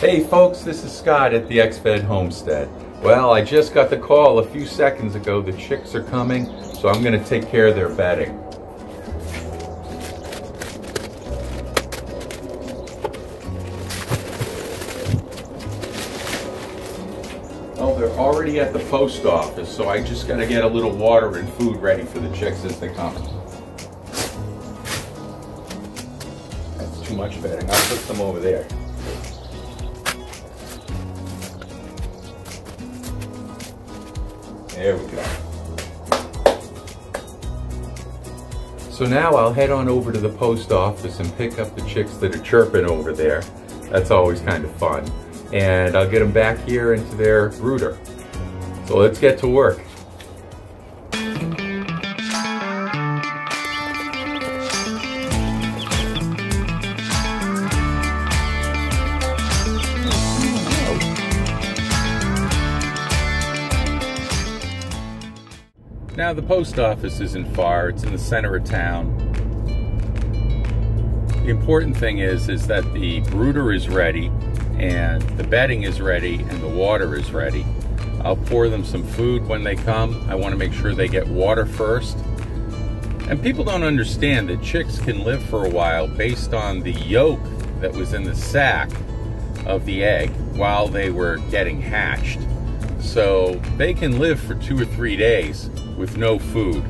Hey folks, this is Scott at the X-Fed Homestead. Well, I just got the call a few seconds ago. The chicks are coming, so I'm going to take care of their bedding. Oh, they're already at the post office, so I just got to get a little water and food ready for the chicks as they come. That's too much bedding. I'll put them over there. There we go. So now I'll head on over to the post office and pick up the chicks that are chirping over there. That's always kind of fun. And I'll get them back here into their brooder. So let's get to work. Now the post office isn't far, it's in the center of town. The important thing is that the brooder is ready and the bedding is ready and the water is ready. I'll pour them some food when they come. I want to make sure they get water first. And people don't understand that chicks can live for a while based on the yolk that was in the sac of the egg while they were getting hatched. So they can live for 2 or 3 days with no food.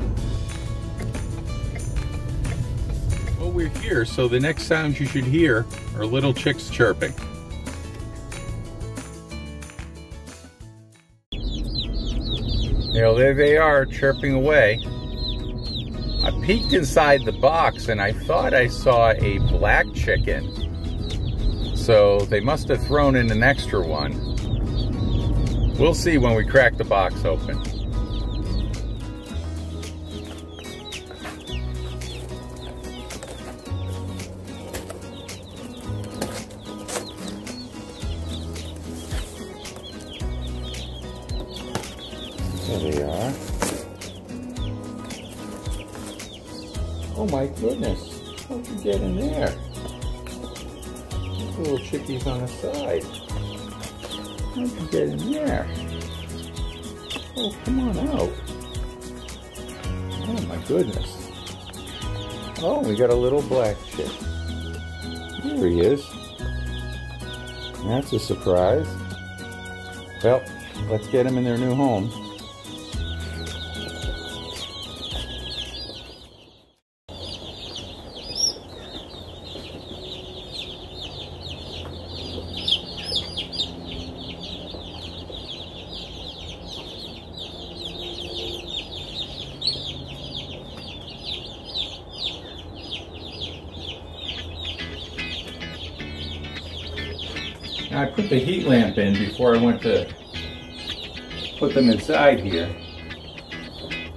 Well, we're here, so the next sounds you should hear are little chicks chirping. You know, there they are, chirping away. I peeked inside the box and I thought I saw a black chicken. So they must have thrown in an extra one. We'll see when we crack the box open. There they are. Oh my goodness, how'd you get in there? There's little chickies on the side. How'd you get in there? Oh, come on out. Oh my goodness. Oh, we got a little black chick. There he is. That's a surprise. Well, let's get them in their new home. I put the heat lamp in before I went to put them inside here,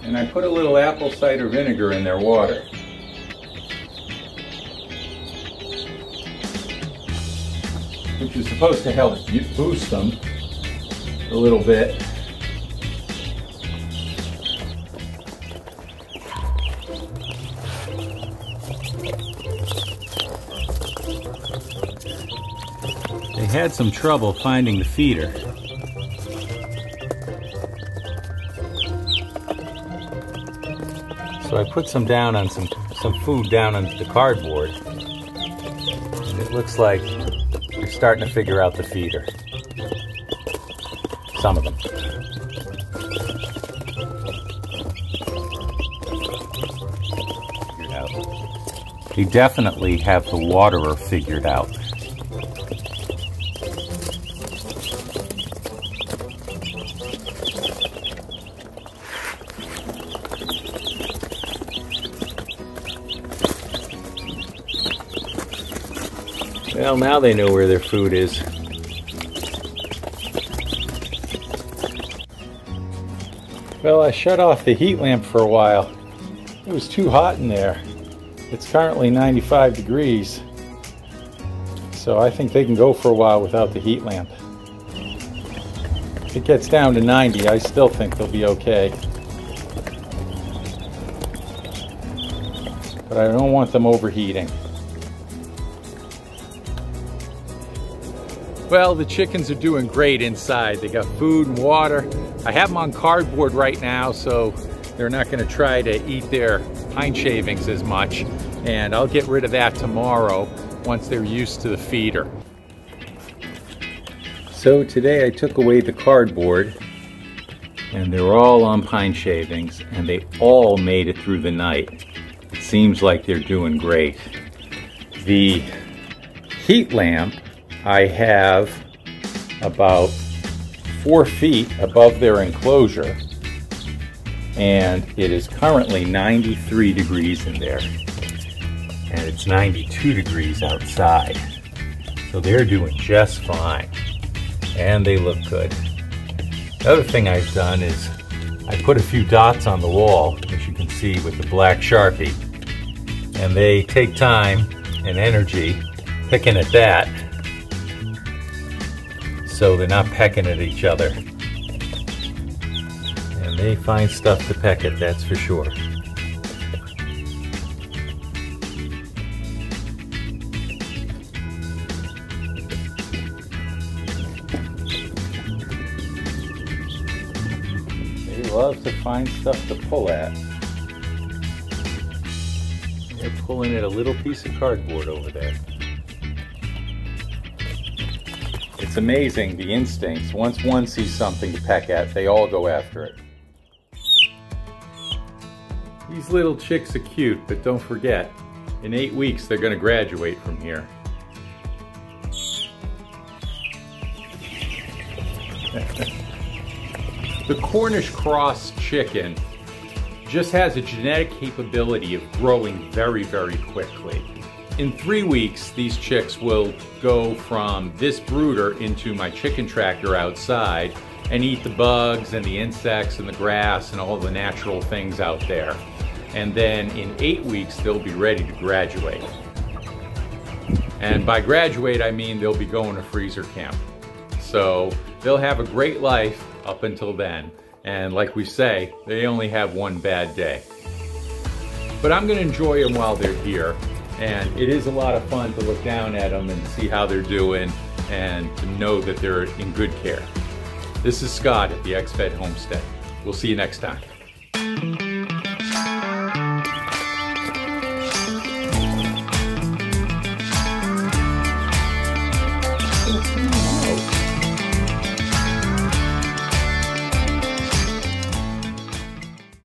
and I put a little apple cider vinegar in their water. Which is supposed to help boost them a little bit. They had some trouble finding the feeder. So I put some down on some food down on the cardboard. And it looks like they're starting to figure out the feeder. Some of them. Figured out. They definitely have the waterer figured out. Well, now they know where their food is. Well, I shut off the heat lamp for a while. It was too hot in there. It's currently 95 degrees. So I think they can go for a while without the heat lamp. If it gets down to 90, I still think they'll be okay. But I don't want them overheating. Well, the chickens are doing great inside. They got food and water. I have them on cardboard right now, so they're not going to try to eat their pine shavings as much. And I'll get rid of that tomorrow once they're used to the feeder. So today I took away the cardboard, and they're all on pine shavings, and they all made it through the night. It seems like they're doing great. The heat lamp I have about 4 feet above their enclosure, and it is currently 93 degrees in there, and it's 92 degrees outside. So they're doing just fine, and they look good. The other thing I've done is I put a few dots on the wall, as you can see with the black Sharpie, and they take time and energy picking at that, so they're not pecking at each other. And they find stuff to peck at, that's for sure. They love to find stuff to pull at. They're pulling at a little piece of cardboard over there. It's amazing, the instincts. Once one sees something to peck at, they all go after it. These little chicks are cute, but don't forget, in 8 weeks they're going to graduate from here. The Cornish Cross chicken just has a genetic capability of growing very, very quickly. In 3 weeks, these chicks will go from this brooder into my chicken tractor outside and eat the bugs and the insects and the grass and all the natural things out there. And then in 8 weeks, they'll be ready to graduate. And by graduate, I mean they'll be going to freezer camp. So they'll have a great life up until then. And like we say, they only have one bad day. But I'm going to enjoy them while they're here. And it is a lot of fun to look down at them and see how they're doing and to know that they're in good care. This is Scott at the XFed Homestead. We'll see you next time.